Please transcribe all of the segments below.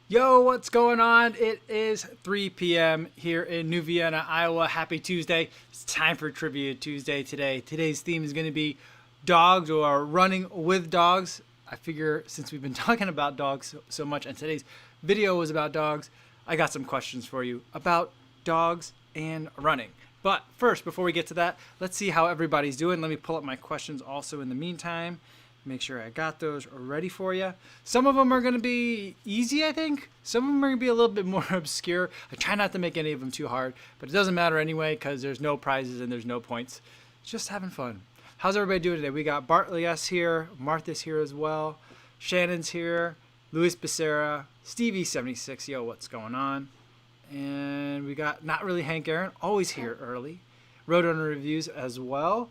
Yo, what's going on? It is 3 p.m. here in New Vienna, Iowa. Happy Tuesday. It's time for Trivia Tuesday today. Today's theme is going to be dogs or running with dogs. I figure since we've been talking about dogs so much and today's video was about dogs, I got some questions for you about dogs and running. But first, before we get to that, let's see how everybody's doing. Let me pull up my questions also in the meantime. Make sure I got those ready for you. Some of them are going to be easy, I think. Some of them are going to be a little bit more obscure. I try not to make any of them too hard, but it doesn't matter anyway because there's no prizes and there's no points. Just having fun. How's everybody doing today? We got Bartley S here, Martha's here as well, Shannon's here, Luis Becerra, Stevie76, yo, what's going on? And we got Not Really Hank Aaron, always here early. Roadrunner Reviews as well.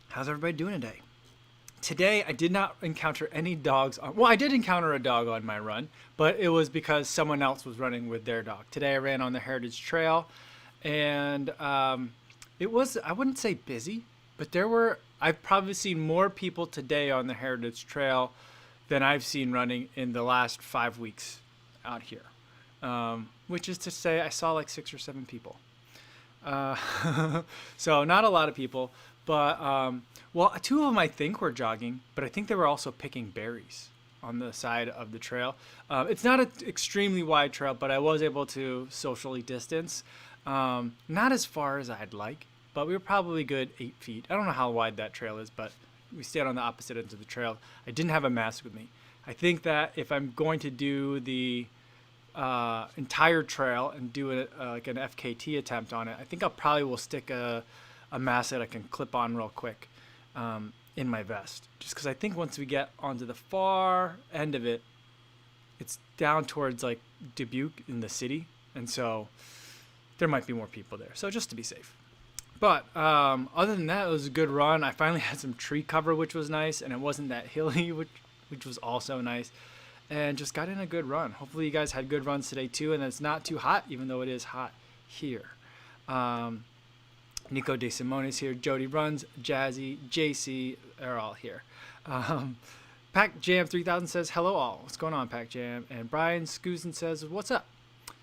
How's everybody doing today? Today, I did not encounter any dogs. Well, I did encounter a dog on my run, but it was because someone else was running with their dog. Today, I ran on the Heritage Trail, and it was, I wouldn't say busy, but I've probably seen more people today on the Heritage Trail than I've seen running in the last 5 weeks out here, which is to say I saw like 6 or 7 people. So not a lot of people, but well, 2 of them I think were jogging, but I think they were also picking berries on the side of the trail. It's not an extremely wide trail, but I was able to socially distance. Not as far as I'd like, but we were probably good 8 feet. I don't know how wide that trail is, but we stayed on the opposite ends of the trail. I didn't have a mask with me. I think that if I'm going to do the entire trail and do like an FKT attempt on it, I think I probably will stick a mask that I can clip on real quick in my vest, just because I think once we get onto the far end of it, it's down towards like Dubuque in the city, and so there might be more people there, so just to be safe. But other than that, it was a good run. I finally had some tree cover, which was nice, and it wasn't that hilly, which was also nice, and just got in a good run. Hopefully you guys had good runs today too, and it's not too hot, even though it is hot here. Nico De Simone's here, Jody Runs, Jazzy, JC are all here. Pac Jam 3000 says, hello all. What's going on, Pac Jam? And Brian Scoosen says, what's up?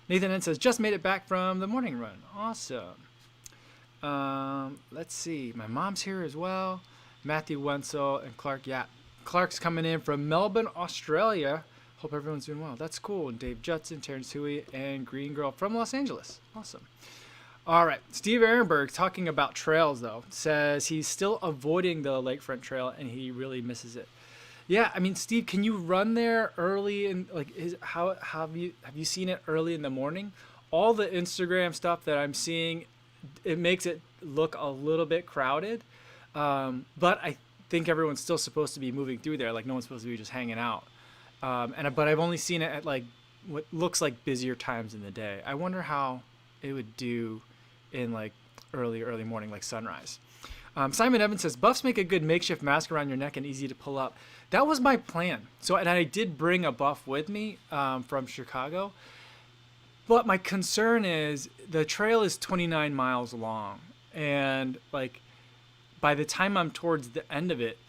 Nathan N says, just made it back from the morning run. Awesome. Let's see. My mom's here as well. Matthew Wenzel and Clark Yap. Clark's coming in from Melbourne, Australia. Hope everyone's doing well. That's cool. And Dave Judson, Terrence Huey, and Green Girl from Los Angeles. Awesome. All right, Steve Ehrenberg, talking about trails, though, says he's still avoiding the Lakefront Trail, and he really misses it. Yeah, I mean, Steve, can you run there early? And like, how have you seen it early in the morning? All the Instagram stuff that I'm seeing, it makes it look a little bit crowded, but I think everyone's still supposed to be moving through there. Like, no one's supposed to be just hanging out. But I've only seen it at like what looks like busier times in the day. I wonder how it would do in like early morning, like sunrise. Simon Evans says, buffs make a good makeshift mask around your neck and easy to pull up. That was my plan. So, and I did bring a buff with me from Chicago. But my concern is the trail is 29 miles long. And like by the time I'm towards the end of it,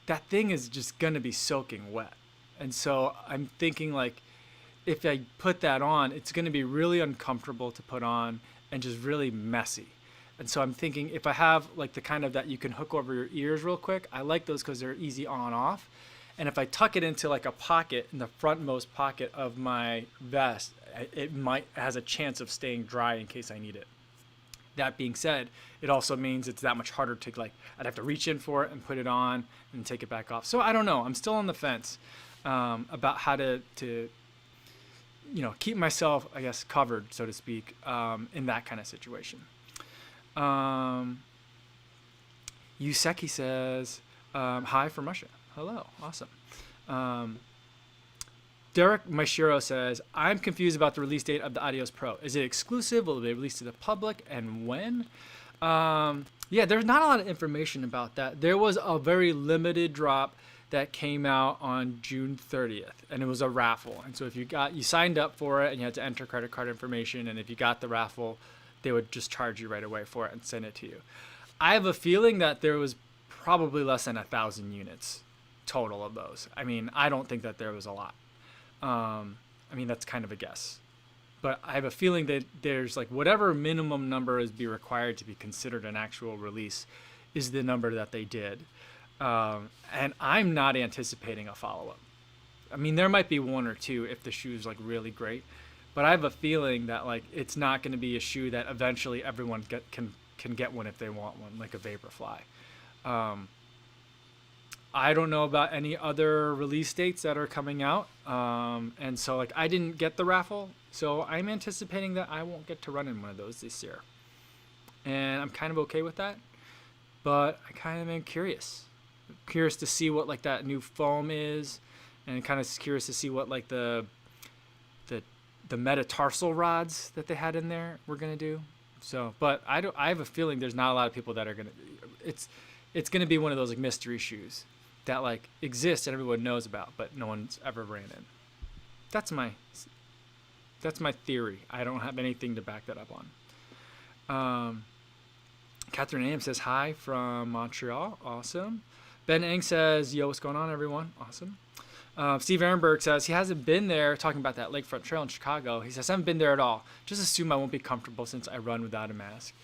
that thing is just going to be soaking wet. And so I'm thinking like if I put that on, it's going to be really uncomfortable to put on and just really messy. And so I'm thinking if I have like the kind of that you can hook over your ears real quick, I like those because they're easy on off. And if I tuck it into like a pocket in the frontmost pocket of my vest, it has a chance of staying dry in case I need it. That being said, it also means it's that much harder to like, I'd have to reach in for it and put it on and take it back off. So I don't know. I'm still on the fence about how to keep myself, I guess, covered, so to speak, in that kind of situation. Yuseki says, hi from Russia. Hello. Awesome. Derek Maishiro says, I'm confused about the release date of the Adios Pro. Is it exclusive? Will it be released to the public? And when? Yeah, there's not a lot of information about that. There was a very limited drop that came out on June 30th, and it was a raffle. And so if you signed up for it and you had to enter credit card information, and if you got the raffle, they would just charge you right away for it and send it to you. I have a feeling that there was probably less than 1,000 units total of those. I mean, I don't think that there was a lot. I mean, that's kind of a guess. But I have a feeling that there's like whatever minimum number is be required to be considered an actual release is the number that they did. And I'm not anticipating a follow-up. I mean, there might be one or two if the shoe is like really great, but I have a feeling that like it's not going to be a shoe that eventually everyone can get one if they want one, like a Vaporfly. I don't know about any other release dates that are coming out, and so like I didn't get the raffle, so I'm anticipating that I won't get to run in one of those this year, and I'm kind of okay with that. But I kind of am curious to see what like that new foam is, and kind of curious to see what like the metatarsal rods that they had in there we're gonna do. So, but I have a feeling there's not a lot of people that are gonna. It's gonna be one of those like mystery shoes that like exist and everyone knows about, but no one's ever ran in. That's my theory. I don't have anything to back that up on. Catherine Am says hi from Montreal. Awesome. Ben Eng says, yo, what's going on, everyone? Awesome. Steve Ehrenberg says he hasn't been there, talking about that Lakefront Trail in Chicago. He says, I haven't been there at all. Just assume I won't be comfortable since I run without a mask.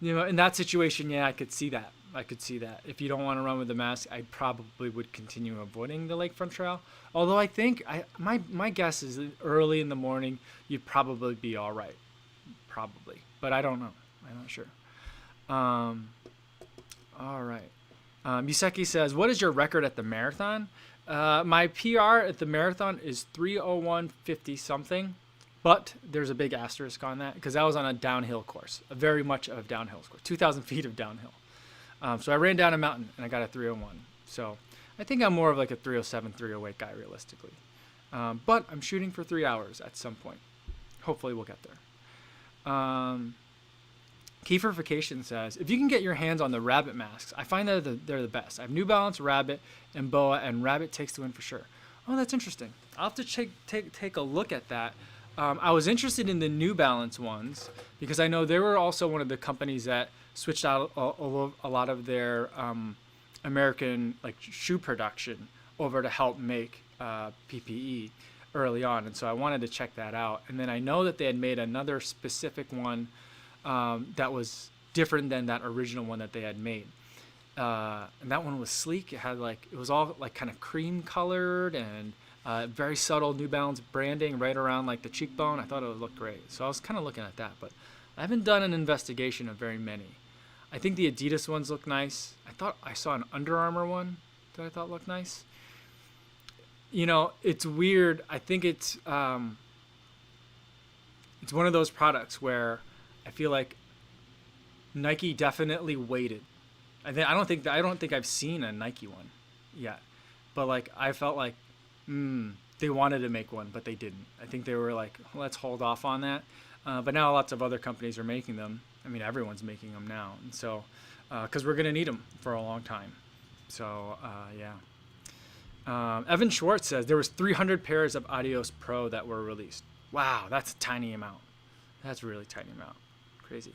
You know, in that situation, yeah, I could see that. If you don't want to run with a mask, I probably would continue avoiding the Lakefront Trail. Although I think, my guess is that early in the morning, you'd probably be all right. Probably. But I don't know. I'm not sure. All right. Yuseki says, what is your record at the marathon? My PR at the marathon is 3:01:50 something, but there's a big asterisk on that because that was on a downhill course, a very much of a downhill course, 2,000 feet of downhill. So I ran down a mountain and I got a 3:01. So I think I'm more of like a 3:07, 3:08 guy realistically. But I'm shooting for 3 hours at some point. Hopefully we'll get there. Kieferfication says, if you can get your hands on the Rabbit masks, I find that they're the best. I have New Balance, Rabbit, and Boa, and Rabbit takes the win for sure. Oh, that's interesting. I'll have to take a look at that. I was interested in the New Balance ones because I know they were also one of the companies that switched out a lot of their American like shoe production over to help make PPE early on, and so I wanted to check that out. And then I know that they had made another specific one that was different than that original one that they had made. And that one was sleek. It was all like kind of cream colored and very subtle New Balance branding right around like the cheekbone. I thought it would look great. So I was kind of looking at that, but I haven't done an investigation of very many. I think the Adidas ones look nice. I thought I saw an Under Armour one that I thought looked nice. You know, it's weird. I think it's one of those products where I feel like Nike definitely waited. I don't think I've seen a Nike one yet, but like I felt like they wanted to make one, but they didn't. I think they were like, let's hold off on that. But now lots of other companies are making them. I mean, everyone's making them now, and so because we're gonna need them for a long time. So yeah. Evan Schwartz says there was 300 pairs of Adios Pro that were released. Wow, that's a tiny amount. That's a really tiny amount. Crazy.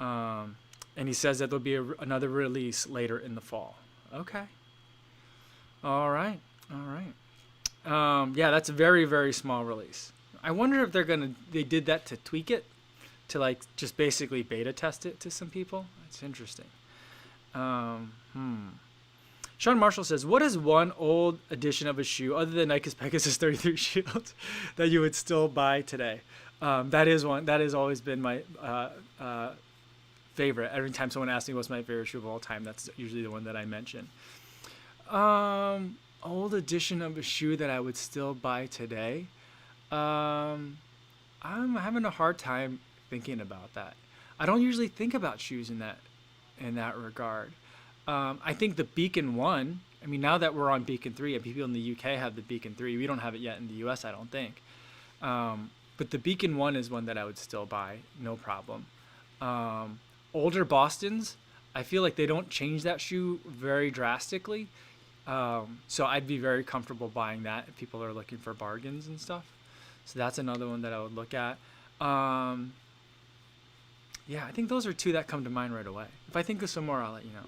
And he says that there'll be another release later in the fall. Okay. All right. Yeah, that's a very, very small release. I wonder if they did that to tweak it, to like just basically beta test it to some people. That's interesting. Sean Marshall says, what is one old edition of a shoe other than Nike's Pegasus 33 Shield that you would still buy today? That is one. That has always been my favorite. Every time someone asks me what's my favorite shoe of all time, that's usually the one that I mention. Old edition of a shoe that I would still buy today. I'm having a hard time thinking about that. I don't usually think about shoes in that regard. I think the Beacon 1, I mean, now that we're on Beacon 3 and people in the UK have the Beacon 3, we don't have it yet in the US, I don't think. But the Beacon 1 is one that I would still buy, no problem. Older Bostons, I feel like they don't change that shoe very drastically. So I'd be very comfortable buying that if people are looking for bargains and stuff. So that's another one that I would look at. Yeah, I think those are two that come to mind right away. If I think of some more, I'll let you know.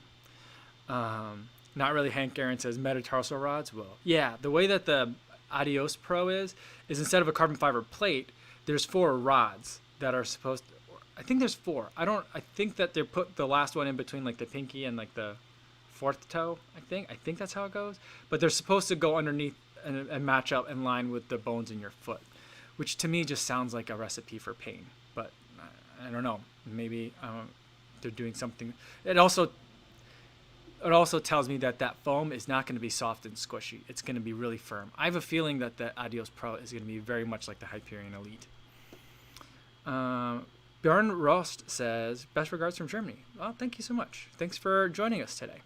Not really. Hank Aaron says metatarsal rods. Well, yeah, the way that the Adios Pro is instead of a carbon fiber plate, there's 4 rods that are supposed to, I think there's 4. I think that they put the last one in between like the pinky and like the 4th toe, I think that's how it goes. But they're supposed to go underneath and match up in line with the bones in your foot, which to me just sounds like a recipe for pain. But I don't know. Maybe they're doing something. It also tells me that foam is not going to be soft and squishy. It's going to be really firm. I have a feeling that the Adios Pro is going to be very much like the Hyperion Elite. Björn Rost says, best regards from Germany. Well, thank you so much. Thanks for joining us today.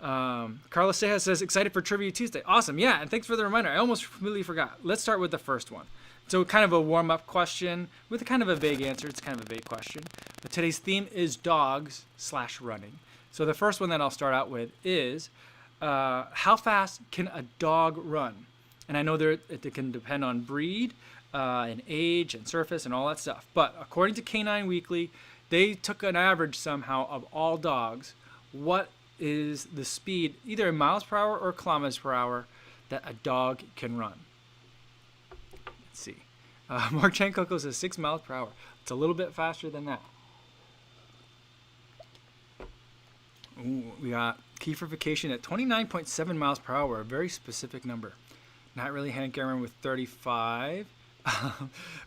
Carlos Ceja says, excited for Trivia Tuesday. Awesome. Yeah, and thanks for the reminder. I almost completely forgot. Let's start with the first one. So kind of a warm-up question with a kind of a vague answer. It's kind of a vague question. But today's theme is dogs/running. So the first one that I'll start out with is, how fast can a dog run? And I know it can depend on breed, and age and surface and all that stuff. But according to Canine Weekly, they took an average somehow of all dogs. What is the speed, either in miles per hour or kilometers per hour, that a dog can run? Let's see. Mark Chankoko says 6 miles per hour. It's a little bit faster than that. Ooh, we got Kiefer Vacation at 29.7 miles per hour, a very specific number. Not really Hank Aaron with 35.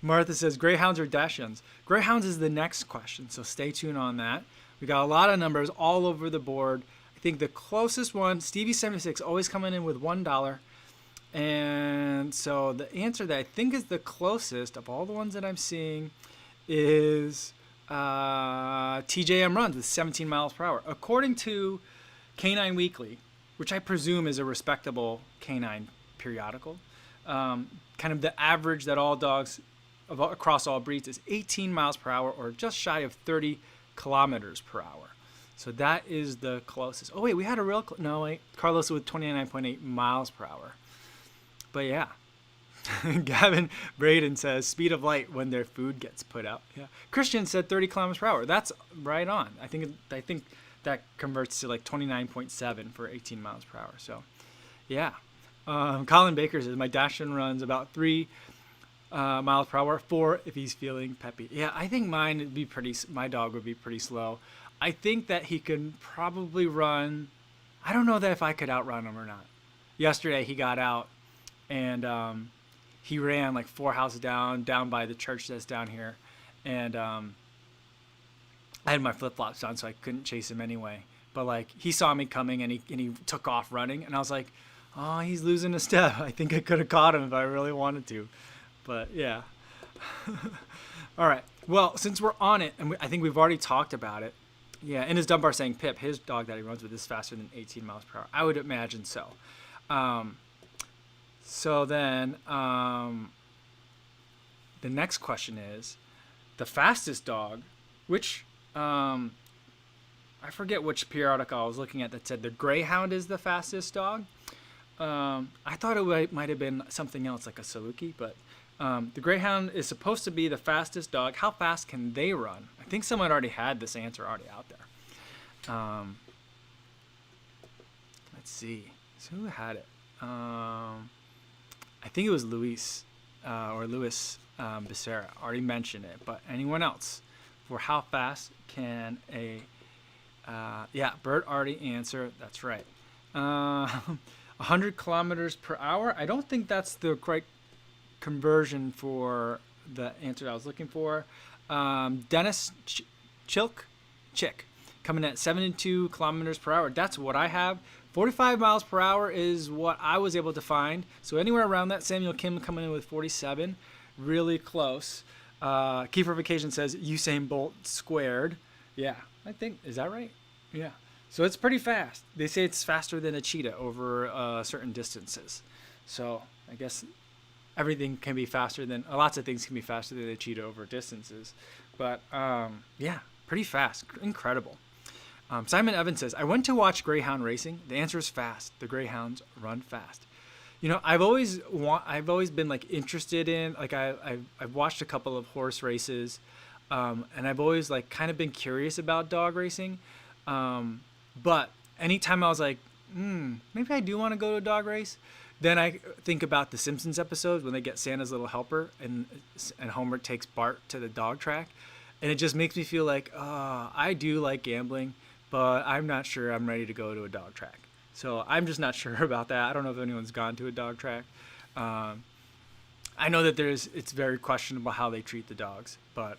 Martha says Greyhounds or Dachshunds. Greyhounds is the next question, so stay tuned on that. We got a lot of numbers all over the board. I think the closest one, Stevie76, always coming in with $1. And so the answer that I think is the closest of all the ones that I'm seeing is TJM Runs with 17 miles per hour. According to Canine Weekly, which I presume is a respectable canine periodical, kind of the average that all dogs across all breeds is 18 miles per hour, or just shy of 30 kilometers per hour. So that is the closest. Oh wait, we had a real no wait. Carlos with 29.8 miles per hour. But yeah. Gavin Braden says speed of light when their food gets put out. Yeah. Christian said 30 kilometers per hour. That's right on. I think that converts to like 29.7 for 18 miles per hour. So yeah. Colin Baker says my Dachshund runs about 3 miles per hour, 4 if he's feeling peppy. Yeah, I think my dog would be pretty slow. I think that he can probably run. I don't know that if I could outrun him or not. Yesterday he got out and he ran like 4 houses down by the church that's down here, and I had my flip-flops on, so I couldn't chase him anyway. But like he saw me coming and he took off running, and I was like, oh, he's losing a step. I think I could have caught him if I really wanted to. But yeah. All right. Well, since we're on it, and I think we've already talked about it. Yeah, in his Dunbar saying Pip, his dog that he runs with is faster than 18 miles per hour. I would imagine so. So then the next question is the fastest dog, which I forget which periodical I was looking at that said the Greyhound is the fastest dog. I thought it might have been something else like a Saluki, but the Greyhound is supposed to be the fastest dog. How fast can they run? I think someone already had this answer already out there. Let's see. So who had it? I think it was Luis Becerra. Already mentioned it, but anyone else? For how fast can a... Bert already answered. That's right. 100 kilometers per hour. I don't think that's the correct conversion for the answer I was looking for. Dennis Chick coming at 72 kilometers per hour. That's what I have. 45 miles per hour is what I was able to find. So anywhere around that. Samuel Kim coming in with 47. Really close. Kiefer Vacation says Usain Bolt squared. Yeah, I think, is that right? Yeah. So it's pretty fast. They say it's faster than a cheetah over certain distances. So I guess everything can be faster than, lots of things can be faster than a cheetah over distances. But yeah, pretty fast. Incredible. Simon Evans says, I went to watch Greyhound racing. The answer is fast. The Greyhounds run fast. You know, I've always been like interested in, like I've watched a couple of horse races, and I've always like kind of been curious about dog racing. But anytime I was like, maybe I do want to go to a dog race, then I think about the Simpsons episodes when they get Santa's little helper and Homer takes Bart to the dog track. And it just makes me feel like, oh, I do like gambling, but I'm not sure I'm ready to go to a dog track. So I'm just not sure about that. I don't know if anyone's gone to a dog track. I know that it's very questionable how they treat the dogs, but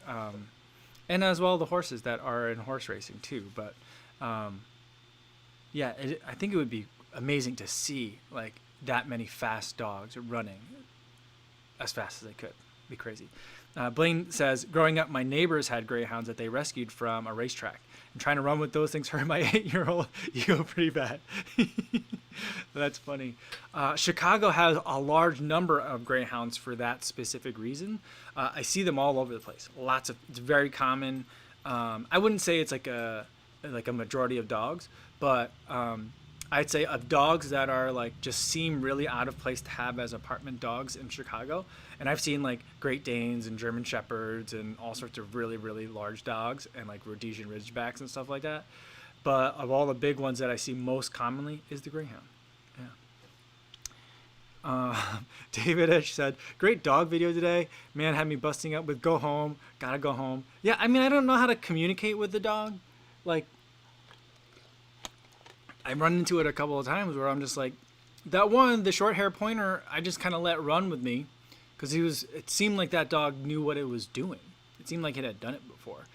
and as well the horses that are in horse racing too. But yeah, I think it would be amazing to see like that many fast dogs running as fast as they could. It'd be crazy. Blaine says, growing up, my neighbors had greyhounds that they rescued from a racetrack. And trying to run with those things hurt my 8-year-old. You go pretty bad. That's funny. Chicago has a large number of greyhounds for that specific reason. I see them all over the place. It's very common. I wouldn't say it's like a majority of dogs, but I'd say of dogs that are like just seem really out of place to have as apartment dogs in Chicago. And I've seen like Great Danes and German Shepherds and all sorts of really, really large dogs and like Rhodesian Ridgebacks and stuff like that. But of all the big ones that I see most commonly is the Greyhound. Yeah. David Edge said, great dog video today. Man had me busting up with go home, gotta go home. Yeah, I mean, I don't know how to communicate with the dog. Like, I've run into it a couple of times where I'm just like, that one, the short hair pointer, I just kind of let run with me because it seemed like that dog knew what it was doing. It seemed like it had done it before.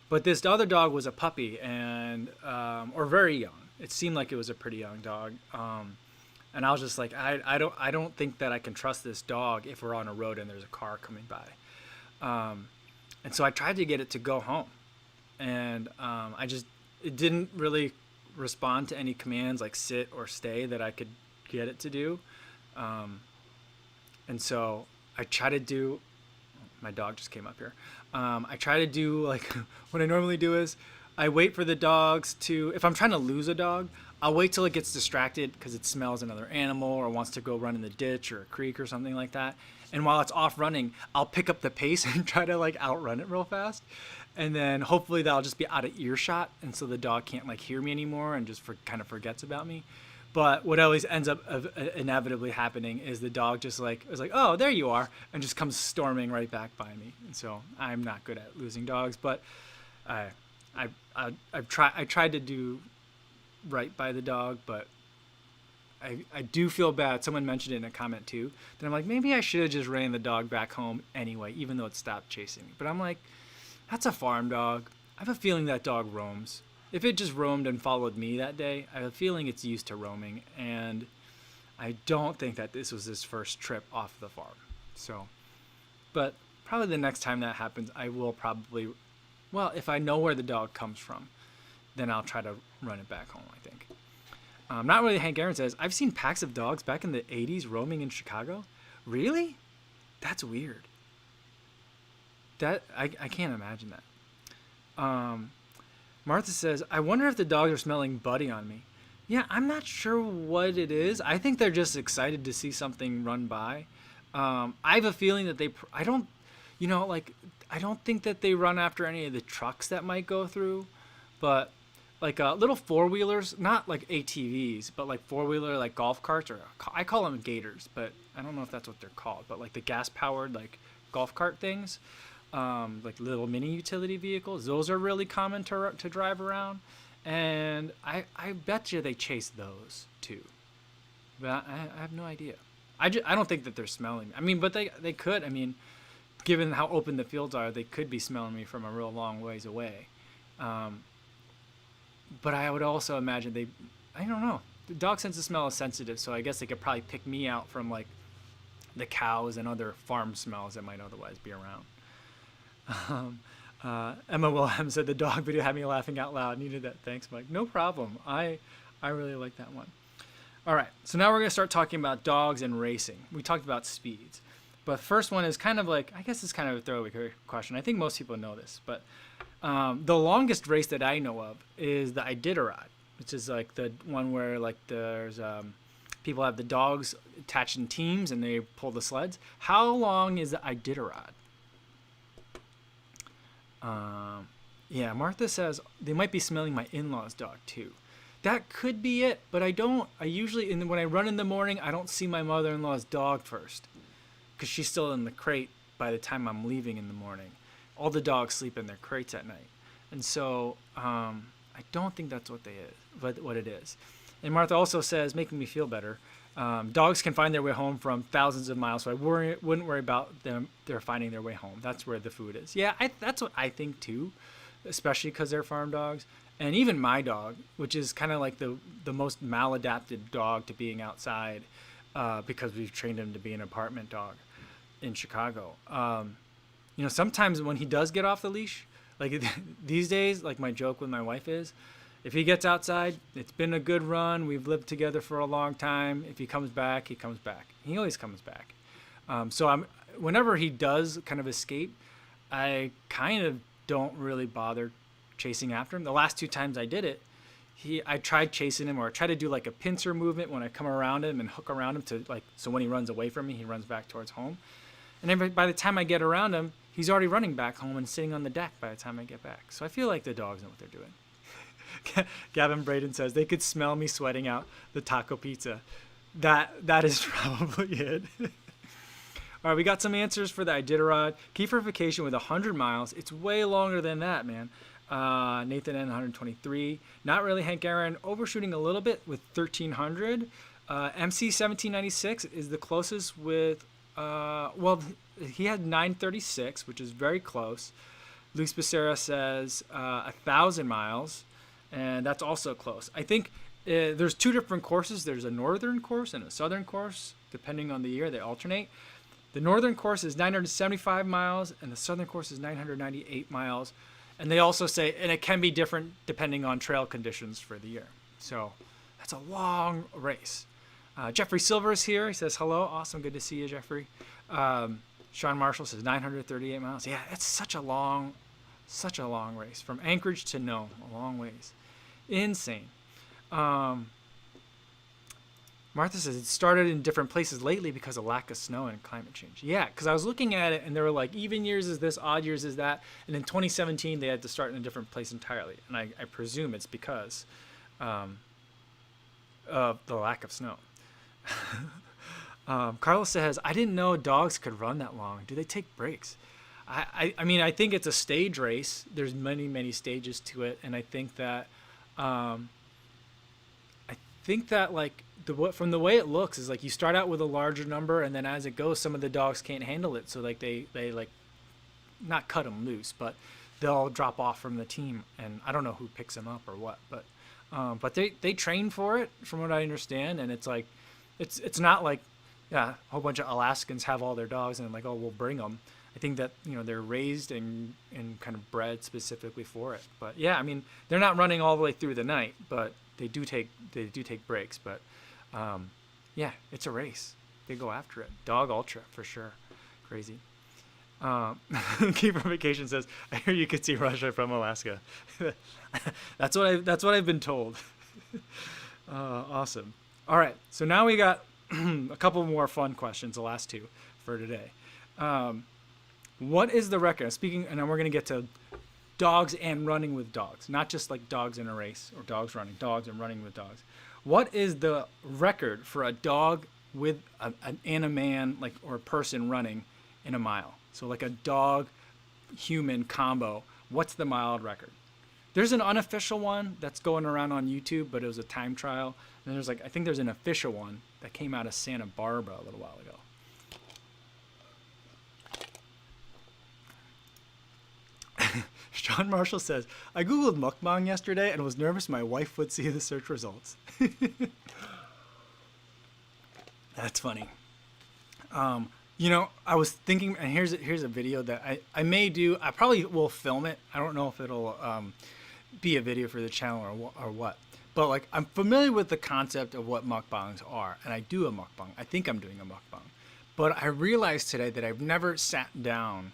But this other dog was a puppy and, or very young. It seemed like it was a pretty young dog. And I was just like, I don't think that I can trust this dog if we're on a road and there's a car coming by. And so I tried to get it to go home. And it didn't really respond to any commands like sit or stay that I could get it to do. And so I try to do, my dog just came up here. I try to do like, what I normally do is I wait for the dogs to, if I'm trying to lose a dog, I'll wait till it gets distracted because it smells another animal or wants to go run in the ditch or a creek or something like that. And while it's off running, I'll pick up the pace and try to like outrun it real fast. And then hopefully that'll just be out of earshot. And so the dog can't like hear me anymore and just kind of forgets about me. But what always ends up inevitably happening is the dog just like is like, oh, there you are, and just comes storming right back by me. And so I'm not good at losing dogs, but I tried to do right by the dog, but I do feel bad. Someone mentioned it in a comment too. That I'm like, maybe I should have just ran the dog back home anyway, even though it stopped chasing me. But I'm like, that's a farm dog. I have a feeling that dog roams. If it just roamed and followed me that day, I have a feeling it's used to roaming, and I don't think that this was his first trip off the farm. So, but probably the next time that happens, I will probably, well, if I know where the dog comes from, then I'll try to run it back home, I think. Not really. Hank Aaron says, I've seen packs of dogs back in the 80s roaming in Chicago. Really? That's weird. I can't imagine that. Martha says, I wonder if the dogs are smelling Buddy on me. Yeah, I'm not sure what it is. I think they're just excited to see something run by. I have a feeling that I don't think that they run after any of the trucks that might go through, but like little four-wheelers, not like ATVs, but like four-wheeler, like golf carts, or I call them gators, but I don't know if that's what they're called, but like the gas-powered like golf cart things. Like little mini utility vehicles, those are really common to drive around, and I bet you they chase those too, but I have no idea. I don't think that they're smelling me. I mean, but they could. I mean, given how open the fields are, they could be smelling me from a real long ways away. But I would also imagine I don't know. The dog sense of smell is sensitive, so I guess they could probably pick me out from like the cows and other farm smells that might otherwise be around. Emma Wilhelm said the dog video had me laughing out loud. Needed that. Thanks, Mike. No problem. I really like that one. All right. So now we're going to start talking about dogs and racing. We talked about speeds. But first one is kind of like, I guess it's kind of a throwaway question. I think most people know this. But the longest race that I know of is the Iditarod, which is like the one where like there's people have the dogs attached in teams and they pull the sleds. How long is the Iditarod? Yeah, Martha says they might be smelling my in-laws' dog too. That could be it, but I don't. I usually, when I run in the morning, I don't see my mother-in-law's dog first, because she's still in the crate by the time I'm leaving in the morning. All the dogs sleep in their crates at night, and so I don't think that's what it is. And Martha also says, making me feel better, dogs can find their way home from thousands of miles, so I wouldn't worry about them. They're finding their way home. That's where the food is. Yeah, that's what I think too, especially because they're farm dogs. And even my dog, which is kind of like the most maladapted dog to being outside, because we've trained him to be an apartment dog in Chicago. Sometimes when he does get off the leash, like these days, like my joke with my wife is, if he gets outside, it's been a good run. We've lived together for a long time. If he comes back, he comes back. He always comes back. Whenever he does kind of escape, I kind of don't really bother chasing after him. The last 2 times I did it, I tried chasing him, or I tried to do like a pincer movement when I come around him and hook around him to so when he runs away from me, he runs back towards home. And then by the time I get around him, he's already running back home and sitting on the deck by the time I get back. So I feel like the dogs know what they're doing. Gavin Braden says they could smell me sweating out the taco pizza. That is probably it. All right, we got some answers for the Iditarod. Key for vacation with 100 miles. It's way longer than that, man. Nathan N 123. Not really Hank Aaron. Overshooting a little bit with 1300. MC 1796 is the closest with, he had 936, which is very close. Luis Becerra says 1,000 miles, and that's also close. I think there's 2 different courses. There's a northern course and a southern course. Depending on the year, they alternate. The northern course is 975 miles, and the southern course is 998 miles. And they also say, and it can be different depending on trail conditions for the year. So that's a long race. Jeffrey Silver is here. He says, hello. Awesome. Good to see you, Jeffrey. Sean Marshall says 938 miles. Yeah, it's such a long race. From Anchorage to Nome, a long ways. Insane. Martha says it started in different places lately because of lack of snow and climate change. Yeah, because I was looking at it and they were like, even years is this, odd years is that. And in 2017, they had to start in a different place entirely. And I presume it's because of the lack of snow. Carlos says, I didn't know dogs could run that long. Do they take breaks? I mean, I think it's a stage race. There's many, many stages to it. And I think that like, from the way it looks is like you start out with a larger number, and then as it goes, some of the dogs can't handle it, so like they like not cut them loose, but they'll drop off from the team, and I don't know who picks them up or what, but they train for it from what I understand, and it's like it's not like a whole bunch of Alaskans have all their dogs and like, oh, we'll bring them. I think that they're raised and kind of bred specifically for it. But yeah, I mean, they're not running all the way through the night, but they do take breaks. But yeah, it's a race. They go after it. Dog ultra for sure. Crazy. Keeper Vacation says, I hear you could see Russia from Alaska. That's what I've been told. Awesome. All right, so now we got a couple more fun questions, the last 2 for today. What is the record? Speaking, and then we're gonna get to dogs and running with dogs, not just like dogs in a race or dogs and running with dogs. What is the record for a dog with and a man, like, or a person running in a mile? So like a dog human combo. What's the mile record? There's an unofficial one that's going around on YouTube, but it was a time trial. And there's I think there's an official one that came out of Santa Barbara a little while ago. Sean Marshall says, I Googled mukbang yesterday and was nervous my wife would see the search results. That's funny. I was thinking, and here's a video that I may do. I probably will film it. I don't know if it'll be a video for the channel or what. But like, I'm familiar with the concept of what mukbangs are, and I do a mukbang. I think I'm doing a mukbang. But I realized today that I've never sat down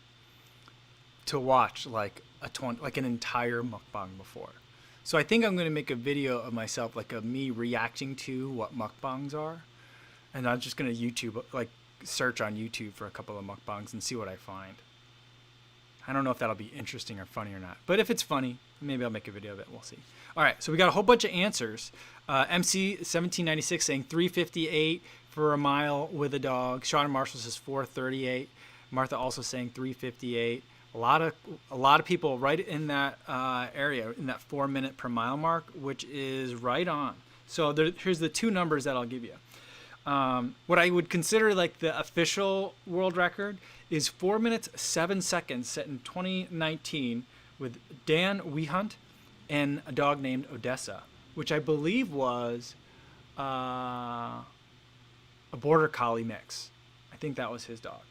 to watch like an entire mukbang before. So I think I'm going to make a video of myself, like of me reacting to what mukbangs are. And I'm just going to search on YouTube for a couple of mukbangs and see what I find. I don't know if that'll be interesting or funny or not. But if it's funny, maybe I'll make a video of it. We'll see. All right, so we got a whole bunch of answers. MC1796 saying 3:58 for a mile with a dog. Sean Marshall says 4:38. Martha also saying 3:58. A lot of people right in that area, in that 4 minute per mile mark, which is right on. So here's the two numbers that I'll give you. What I would consider like the official world record is 4 minutes 7 seconds set in 2019 with Dan Wehunt and a dog named Odessa, which I believe was a border collie mix. I think that was his dog.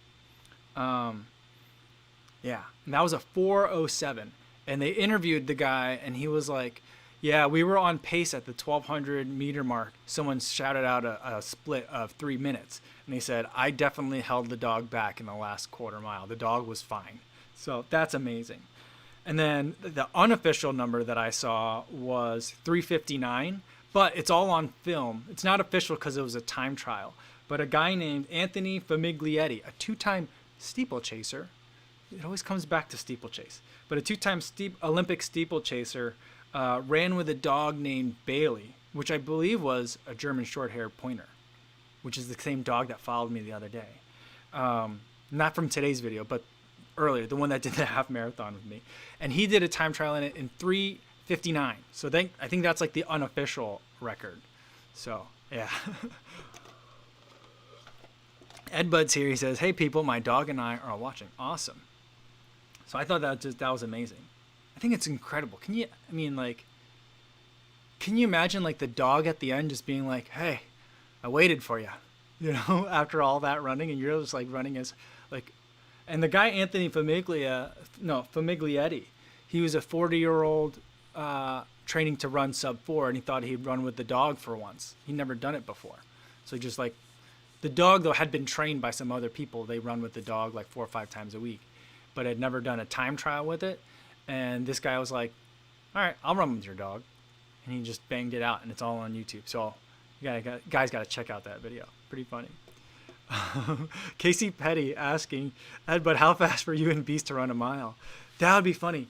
Yeah, and that was a 4:07, and they interviewed the guy, and he was like, yeah, we were on pace at the 1,200 meter mark. Someone shouted out a split of 3 minutes, and he said, I definitely held the dog back in the last quarter mile. The dog was fine. So that's amazing. And then the unofficial number that I saw was 3:59, but it's all on film. It's not official because it was a time trial. But a guy named Anthony Famiglietti, a two-time steeplechaser, it always comes back to steeplechase, but a two-time Olympic steeplechaser ran with a dog named Bailey, which I believe was a German short-haired pointer, which is the same dog that followed me the other day. Not from today's video, but earlier, the one that did the half marathon with me. And he did a time trial in it in 3:59. So I think that's like the unofficial record. So, yeah. Ed Bud's here. He says, hey, people, my dog and I are watching. Awesome. So I thought that was amazing. I think it's incredible. Can you imagine like the dog at the end just being like, hey, I waited for you, after all that running, and you're just like running as like, and the guy, Anthony Famiglietti, he was a 40-year-old training to run sub 4, and he thought he'd run with the dog for once. He'd never done it before. So he just like, the dog though had been trained by some other people. They run with the dog like 4 or 5 times a week, but had never done a time trial with it. And this guy was like, all right, I'll run with your dog. And he just banged it out, and it's all on YouTube. So you guys got to check out that video. Pretty funny. Casey Petty asking, Ed, but how fast for you and Beast to run a mile? That would be funny.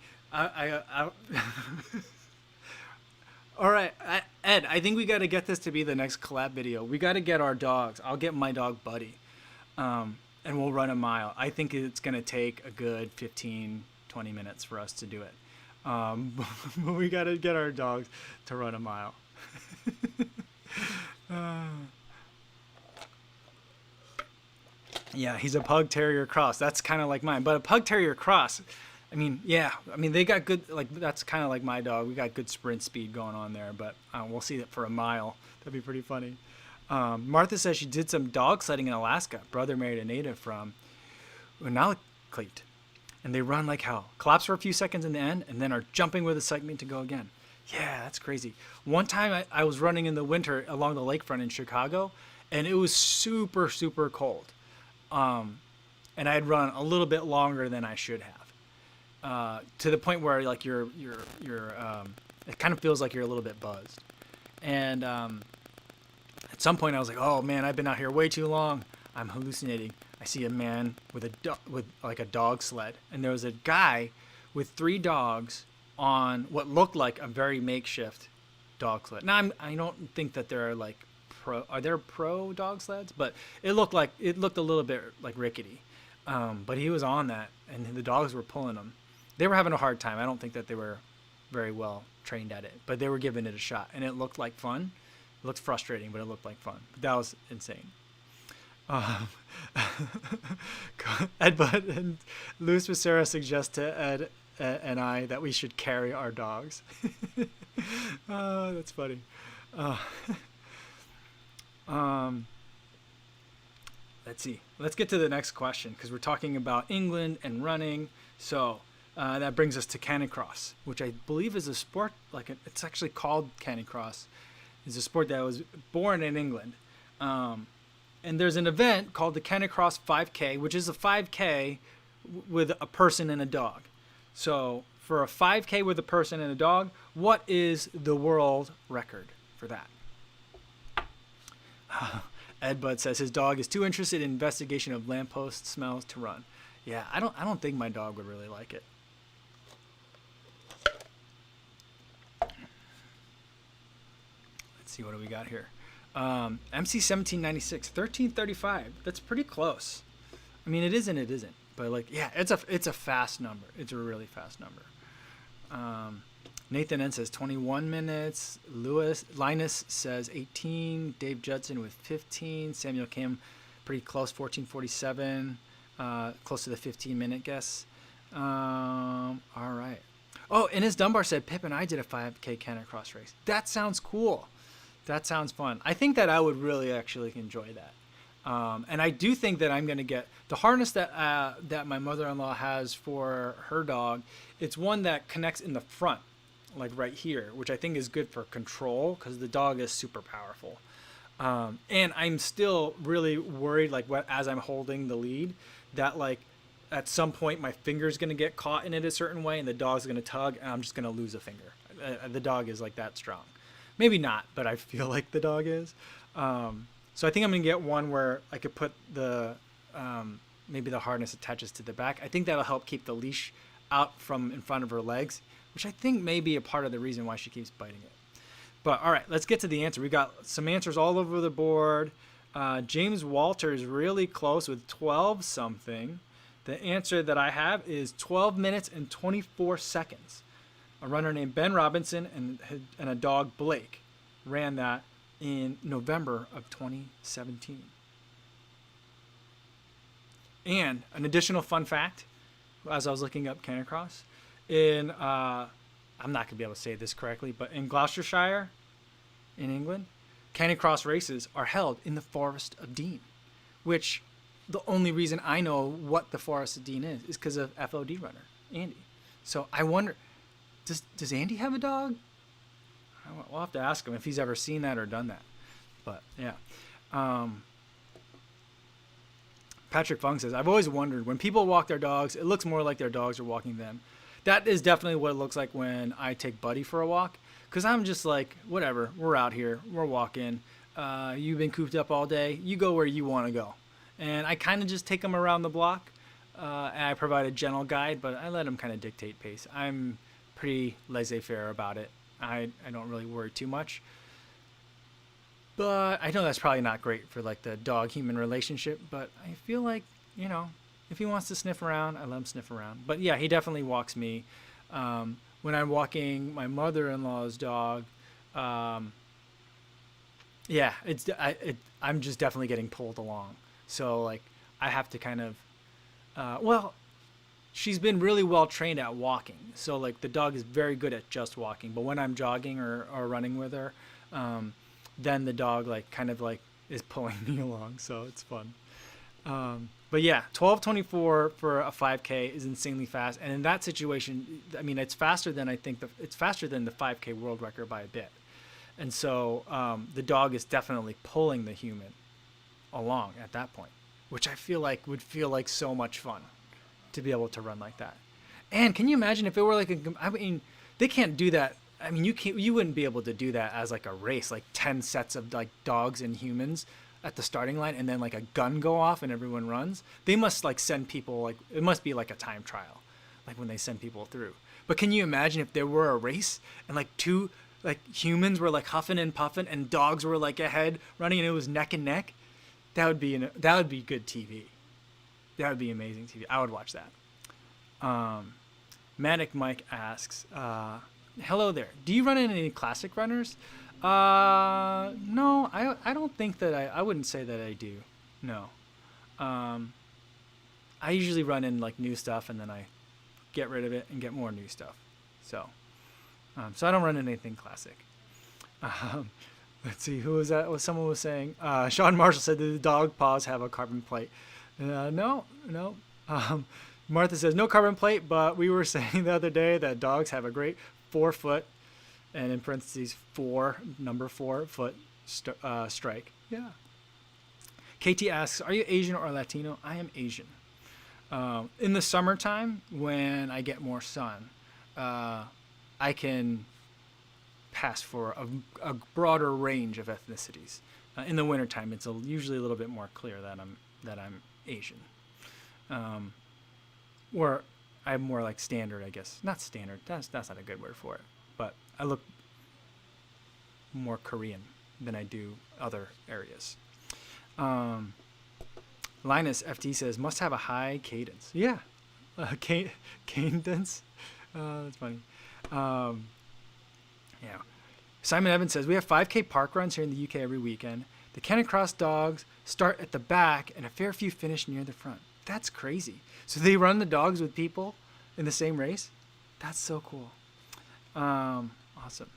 All right, Ed, I think we got to get this to be the next collab video. We got to get our dogs. I'll get my dog Buddy, and we'll run a mile. I think it's going to take a good 15, 20 minutes for us to do it. But we got to get our dogs to run a mile. Yeah, he's a pug terrier cross. That's kind of like mine. But a pug terrier cross, they got good, like, that's kind of like my dog. We got good sprint speed going on there, but we'll see that for a mile. That'd be pretty funny. Martha says she did some dog sledding in Alaska. Brother married a native from Unalakleet. And they run like hell. Collapse for a few seconds in the end, and then are jumping with excitement to go again. Yeah, that's crazy. One time I was running in the winter along the lakefront in Chicago, and it was super, super cold. And I had run a little bit longer than I should have, to the point where like you're it kind of feels like you're a little bit buzzed. And at some point I was like, oh man, I've been out here way too long. I'm hallucinating. I see a man with a dog sled, and there was a guy with 3 dogs on what looked like a very makeshift dog sled. Now I don't think that there are like pro dog sleds, but it looked a little bit like rickety. But he was on that, and the dogs were pulling him. They were having a hard time. I don't think that they were very well trained at it, but they were giving it a shot, and it looked like fun. It looked frustrating, but it looked like fun. That was insane. Ed Bud and Luis Becerra suggest to Ed and I that we should carry our dogs. Oh, that's funny. Let's see. Let's get to the next question, because we're talking about England and running. So that brings us to canicross, which I believe is a sport, it's actually called canicross. It's a sport that was born in England. And there's an event called the Canicross 5K, which is a 5K with a person and a dog. So for a 5K with a person and a dog, what is the world record for that? Ed Bud says his dog is too interested in investigation of lamppost smells to run. Yeah, I don't think my dog would really like it. Let's see, what do we got here? MC 1796, 1335. That's pretty close. I mean, it is and it isn't, but like, yeah, it's a fast number. It's a really fast number. Nathan N says 21 minutes. Linus says 18. Dave Judson with 15. Samuel Kim, pretty close, 14:47. Close to the 15-minute guess. All right. Oh, and his Dunbar said Pip and I did a 5K Canicross race. That sounds cool. That sounds fun. I think that I would really actually enjoy that. And I do think that I'm going to get the harness that my mother-in-law has for her dog. It's one that connects in the front, like right here, which I think is good for control because the dog is super powerful. And I'm still really worried, like as I'm holding the lead, that like at some point my finger's going to get caught in it a certain way and the dog's going to tug and I'm just going to lose a finger. The dog is like that strong. Maybe not, but I feel like the dog is. So I think I'm going to get one where I could put the, maybe the harness attaches to the back. I think that'll help keep the leash out from in front of her legs, which I think may be a part of the reason why she keeps biting it. But all right, let's get to the answer. We got some answers all over the board. James Walter is really close with 12 something. The answer that I have is 12 minutes and 24 seconds. A runner named Ben Robinson and a dog, Blake, ran that in November of 2017. And an additional fun fact, as I was looking up Canicross, I'm not going to be able to say this correctly, but in Gloucestershire, in England, Canicross races are held in the Forest of Dean, which the only reason I know what the Forest of Dean is because of FOD runner, Andy. So I wonder, does Andy have a dog? We'll have to ask him if he's ever seen that or done that. But yeah. Patrick Fung says, I've always wondered, when people walk their dogs, it looks more like their dogs are walking them. That is definitely what it looks like when I take Buddy for a walk. Because I'm just like, whatever, we're out here, we're walking. You've been cooped up all day. You go where you want to go. And I kind of just take him around the block. And I provide a gentle guide, but I let him kind of dictate pace. I'm pretty laissez-faire about it. I don't really worry too much. But I know that's probably not great for like the dog-human relationship, but I feel like, you know, if he wants to sniff around, I let him sniff around. But yeah, he definitely walks me. When I'm walking my mother-in-law's dog, yeah, I'm just definitely getting pulled along. So like I have to kind of, she's been really well trained at walking. So like the dog is very good at just walking. But when I'm jogging or running with her, then the dog like kind of like is pulling me along. So it's fun. But yeah, 12:24 for a 5K is insanely fast. And in that situation, I mean, it's faster than it's faster than the 5K world record by a bit. And so the dog is definitely pulling the human along at that point, which I feel like would feel like so much fun to be able to run like that. And can you imagine if it were like I mean, they can't do that. I mean, you wouldn't be able to do that as like a race, like 10 sets of like dogs and humans at the starting line and then like a gun go off and everyone runs. They must like send people, like it must be like a time trial, like when they send people through. But can you imagine if there were a race and like two like humans were like huffing and puffing and dogs were like ahead running and it was neck and neck? That would be good TV. That would be amazing TV. I would watch that. Manic Mike asks, hello there. Do you run into any classic runners? No, I don't think that I wouldn't say that I do. No. I usually run in like new stuff and then I get rid of it and get more new stuff. So I don't run in anything classic. Let's see, who was that? Someone was saying, Sean Marshall said that the dog paws have a carbon plate. No. Martha says, no carbon plate, but we were saying the other day that dogs have a great 4 foot, and in parentheses, number 4 foot strike. Yeah. KT asks, are you Asian or Latino? I am Asian. In the summertime, when I get more sun, I can pass for a broader range of ethnicities. In the wintertime, it's usually a little bit more clear that I'm Asian. or I'm more like standard, I guess. Not standard. That's not a good word for it. But I look more Korean than I do other areas. Linus FT says, must have a high cadence. Yeah. Cadence. That's funny. Yeah. Simon Evans says, we have 5K park runs here in the UK every weekend. The Canicross dogs start at the back and a fair few finish near the front. That's crazy. So they run the dogs with people in the same race? That's so cool. Awesome.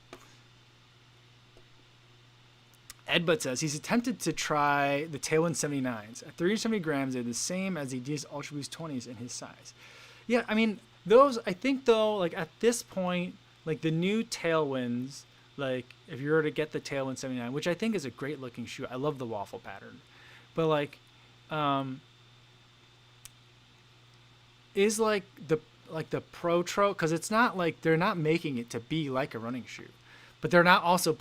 Ed Butt says he's attempted to try the Tailwind 79s. At 370 grams, they're the same as the Adidas Ultra Boost 20s in his size. Yeah, I mean, those, I think though, like at this point, like the new Tailwinds, like if you were to get the Tailwind 79, which I think is a great looking shoe. I love the waffle pattern. But like, is like the Pro Tro, because it's not like they're not making it to be like a running shoe. But they're not also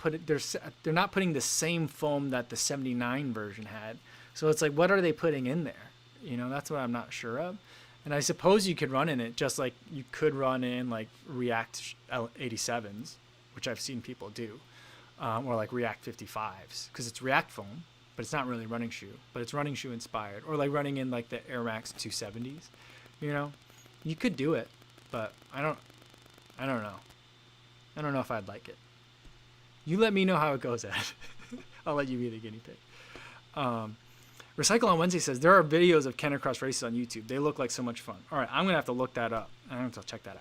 they're not putting the same foam that the 79 version had. So it's like, what are they putting in there? You know, that's what I'm not sure of. And I suppose you could run in it just like you could run in like React 87s, which I've seen people do, or like React 55s, because it's React foam, but it's not really running shoe, but it's running shoe inspired, or like running in like the Air Max 270s. You know, you could do it, but I don't know. I don't know if I'd like it. You let me know how it goes, Ed. I'll let you be the guinea pig. Recycle on Wednesday says, there are videos of Canicross races on YouTube. They look like so much fun. All right, I'm going to have to look that up. I'm going to have to check that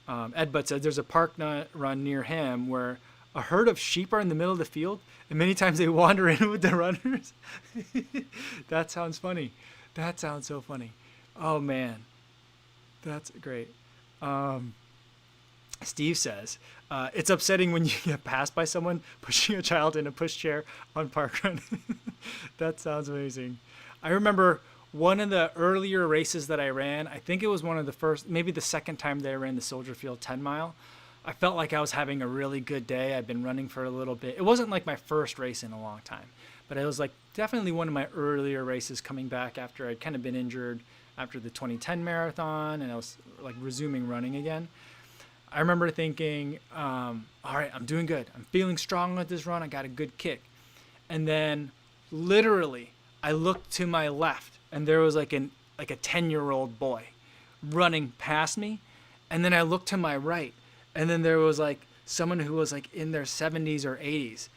out. Ed Butt says, there's a park run near him where a herd of sheep are in the middle of the field, and many times they wander in with the runners. That sounds funny. That sounds so funny. Oh, man. That's great. Steve says, it's upsetting when you get passed by someone pushing a child in a pushchair on park run. That sounds amazing. I remember one of the earlier races that I ran, I think it was one of the first, maybe the second time that I ran the Soldier Field 10 mile. I felt like I was having a really good day. I'd been running for a little bit. It wasn't like my first race in a long time, but it was like definitely one of my earlier races coming back after I'd kind of been injured after the 2010 marathon, and I was like resuming running again. I remember thinking, all right, I'm doing good. I'm feeling strong with this run. I got a good kick. And then literally I looked to my left and there was like a 10-year-old boy running past me. And then I looked to my right and then there was like someone who was like in their 70s or 80s,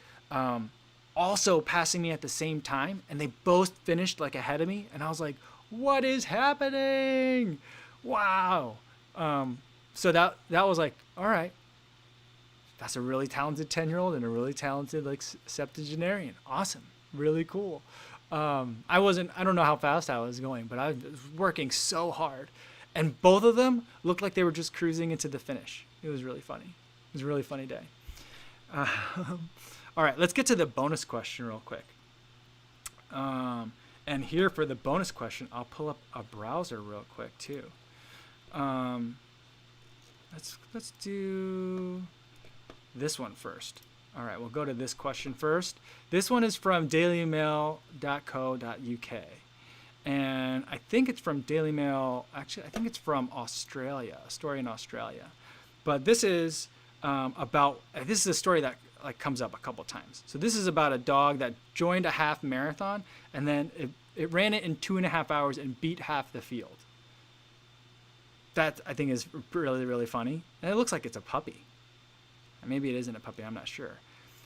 also passing me at the same time. And they both finished like ahead of me. And I was like, what is happening? Wow. So that was like, all right, that's a really talented 10-year-old and a really talented like septuagenarian. Awesome. Really cool. I don't know how fast I was going, but I was working so hard. And both of them looked like they were just cruising into the finish. It was really funny. It was a really funny day. All right, let's get to the bonus question real quick. And here for the bonus question, I'll pull up a browser real quick too. Let's do this one first. All right, we'll go to this question first. This one is from dailymail.co.uk. And I think it's from Daily Mail. Actually, I think it's from Australia, a story in Australia. But this is this is a story that like comes up a couple times. So this is about a dog that joined a half marathon and then it ran it in 2.5 hours and beat half the field. That I think is really, really funny. And it looks like it's a puppy. Maybe it isn't a puppy, I'm not sure.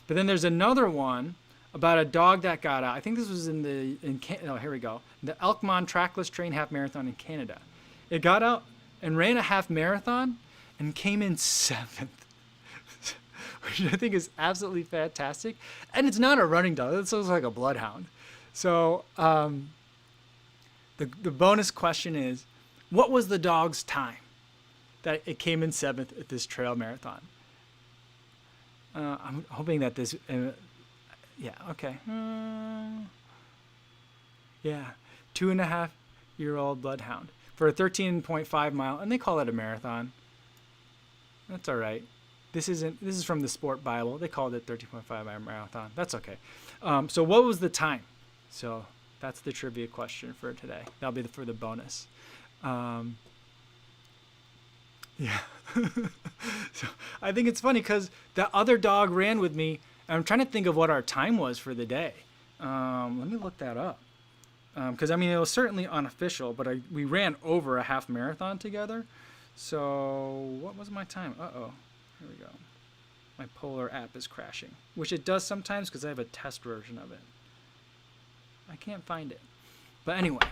But then there's another one about a dog that got out. I think this was here we go. The Elkmont Trackless Train Half Marathon in Canada. It got out and ran a half marathon and came in 7th. Which I think is absolutely fantastic. And it's not a running dog. It looks like a bloodhound. So the bonus question is, what was the dog's time that it came in 7th at this trail marathon? I'm hoping that this, yeah, okay. Yeah, 2.5-year-old bloodhound for a 13.5 mile, and they call it a marathon. That's all right. This is from the Sport Bible. They called it 13.5 mile marathon. That's okay. So what was the time? So that's the trivia question for today. That'll be for the bonus. Yeah. So I think it's funny because the other dog ran with me. And I'm trying to think of what our time was for the day. Let me look that up. Because I mean, it was certainly unofficial, but we ran over a half marathon together. So what was my time? Uh-oh. Here we go. My Polar app is crashing, which it does sometimes because I have a test version of it. I can't find it. But anyway,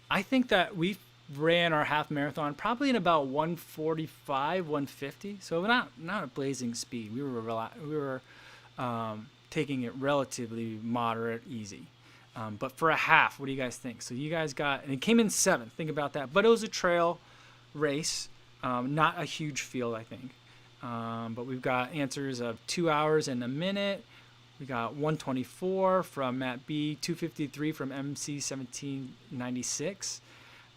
I think that we ran our half marathon probably in about 145, 150. So not a blazing speed. We were taking it relatively moderate, easy. But for a half, what do you guys think? So you guys got, and it came in 7th. Think about that. But it was a trail race, not a huge field, I think. But we've got answers of 2 hours and a minute. We got 124 from Matt B, 253 from MC 1796.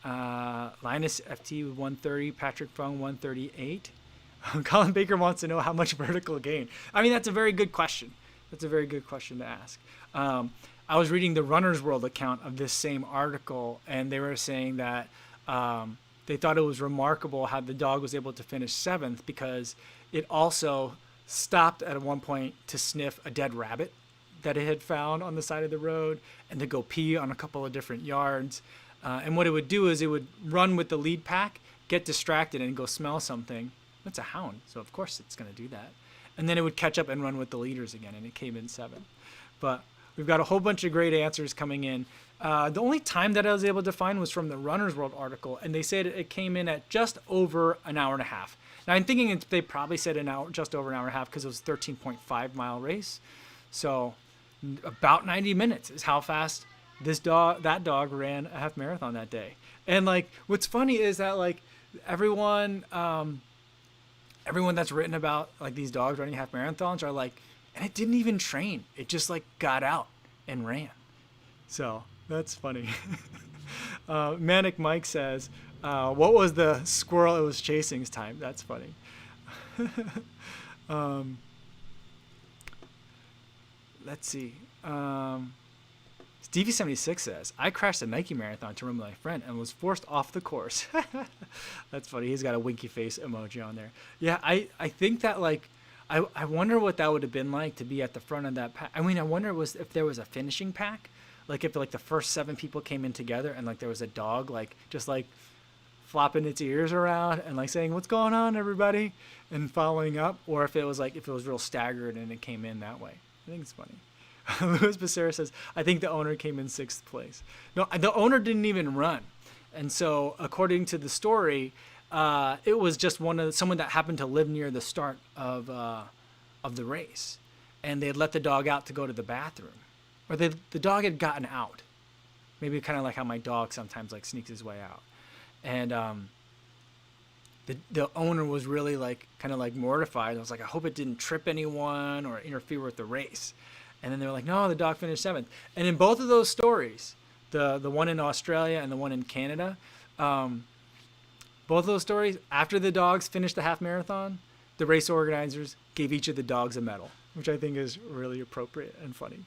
Linus FT with 130, Patrick Fung 138. Colin Baker wants to know how much vertical gain. I mean, that's a very good question. That's a very good question to ask. I was reading the Runner's World account of this same article, and they were saying that they thought it was remarkable how the dog was able to finish 7th because it also stopped at one point to sniff a dead rabbit that it had found on the side of the road and to go pee on a couple of different yards. And what it would do is it would run with the lead pack, get distracted, and go smell something. That's a hound, so of course it's going to do that. And then it would catch up and run with the leaders again, and it came in 7th. But we've got a whole bunch of great answers coming in. The only time that I was able to find was from the Runner's World article, and they said it came in at just over an hour and a half. Now I'm thinking they probably said just over an hour and a half because it was a 13.5 mile race. So about 90 minutes is how fast that dog ran a half marathon that day. And like, what's funny is that like everyone that's written about like these dogs running half marathons are like, and it didn't even train. It just like got out and ran. So that's funny. Manic Mike says, what was the squirrel it was chasing's time? That's funny. Let's see. Stevie76 says, I crashed a Nike marathon to run with my friend and was forced off the course. That's funny. He's got a winky face emoji on there. Yeah, I think that like, I wonder what that would have been like to be at the front of that pack. I mean, I wonder if there was a finishing pack. Like if like the first 7 people came in together and like there was a dog like just like flopping its ears around and like saying, what's going on, everybody? And following up. Or if it was real staggered and it came in that way. I think it's funny. Louis Becerra says, I think the owner came in 6th place. No, the owner didn't even run. And so according to the story, it was just someone that happened to live near the start of the race. And they had let the dog out to go to the bathroom. Or the dog had gotten out. Maybe kind of like how my dog sometimes like sneaks his way out. And the owner was really like kind of like mortified. I was like, I hope it didn't trip anyone or interfere with the race. And then they were like, no, the dog finished 7th. And in both of those stories, the one in Australia and the one in Canada, both of those stories, after the dogs finished the half marathon, the race organizers gave each of the dogs a medal, which I think is really appropriate and funny.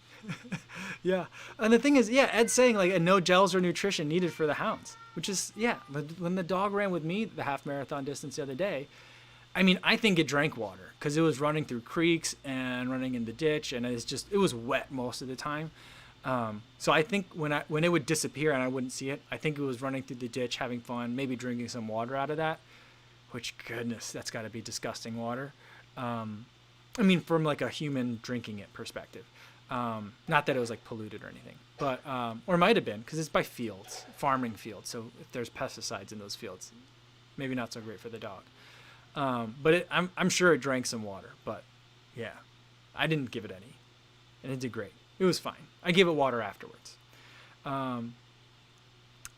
Yeah. And the thing is, yeah, Ed's saying like no gels or nutrition needed for the hounds, which is, yeah, when the dog ran with me the half marathon distance the other day, I mean, I think it drank water because it was running through creeks and running in the ditch, and it was wet most of the time. So I think when it would disappear and I wouldn't see it, I think it was running through the ditch, having fun, maybe drinking some water out of that, which, goodness, that's got to be disgusting water. I mean, from like a human drinking it perspective. Not that it was like polluted or anything, but, or it might have been because it's by fields, farming fields. So if there's pesticides in those fields, maybe not so great for the dog. But I'm sure it drank some water, but yeah, I didn't give it any, and it did great. It was fine. I gave it water afterwards.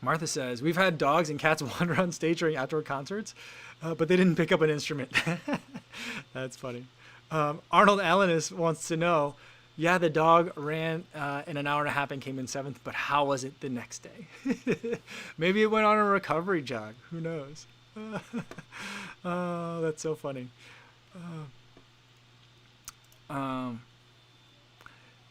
Martha says, we've had dogs and cats wander on stage during outdoor concerts, but they didn't pick up an instrument. That's funny. Arnold Alanis wants to know, yeah, the dog ran in an hour and a half and came in 7th, but how was it the next day? Maybe it went on a recovery jog. Who knows? Oh, that's so funny.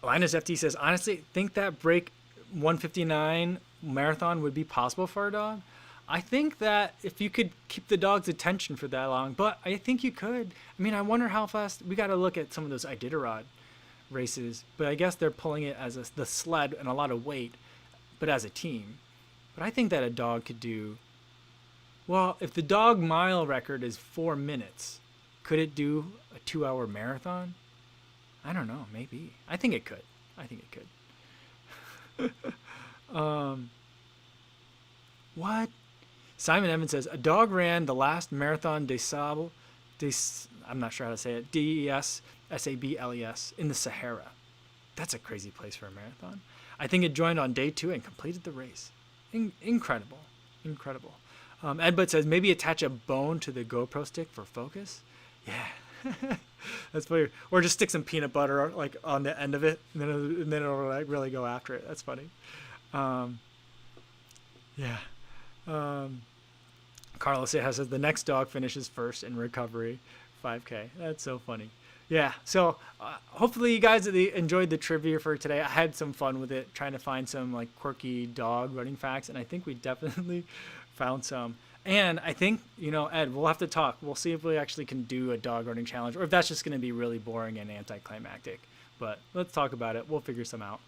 Linus FT says, honestly, think that break 159 marathon would be possible for a dog. I think that if you could keep the dog's attention for that long, but I think you could. I mean, I wonder how fast. We got to look at some of those Iditarod races, but I guess they're pulling it as the sled and a lot of weight, but as a team. But I think that a dog could do. Well, if the dog mile record is 4 minutes, could it do a 2-hour marathon? I don't know. Maybe. I think it could. I think it could. What? Simon Evans says, a dog ran the last Marathon des Sables, I'm not sure how to say it, DES-SABLES, in the Sahara. That's a crazy place for a marathon. I think it joined on day 2 and completed the race. Incredible. Incredible. Edbud says, maybe attach a bone to the GoPro stick for focus. Yeah. That's weird. Or just stick some peanut butter like on the end of it, and then it'll like really go after it. That's funny. Yeah. Carlos says the next dog finishes first in recovery 5K. That's so funny. Yeah. So hopefully you guys enjoyed the trivia for today. I had some fun with it, trying to find some like quirky dog running facts, and I think we definitely found some. And I think, Ed, we'll have to talk. We'll see if we actually can do a dog running challenge, or if that's just going to be really boring and anticlimactic. But let's talk about it. We'll figure some out.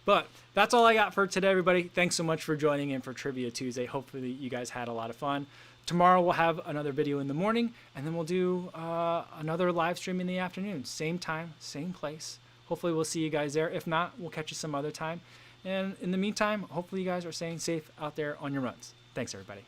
But that's all I got for today, everybody. Thanks so much for joining in for Trivia Tuesday. Hopefully you guys had a lot of fun. Tomorrow we'll have another video in the morning, and then we'll do another live stream in the afternoon. Same time, same place. Hopefully we'll see you guys there. If not, we'll catch you some other time. And in the meantime, hopefully you guys are staying safe out there on your runs. Thanks, everybody.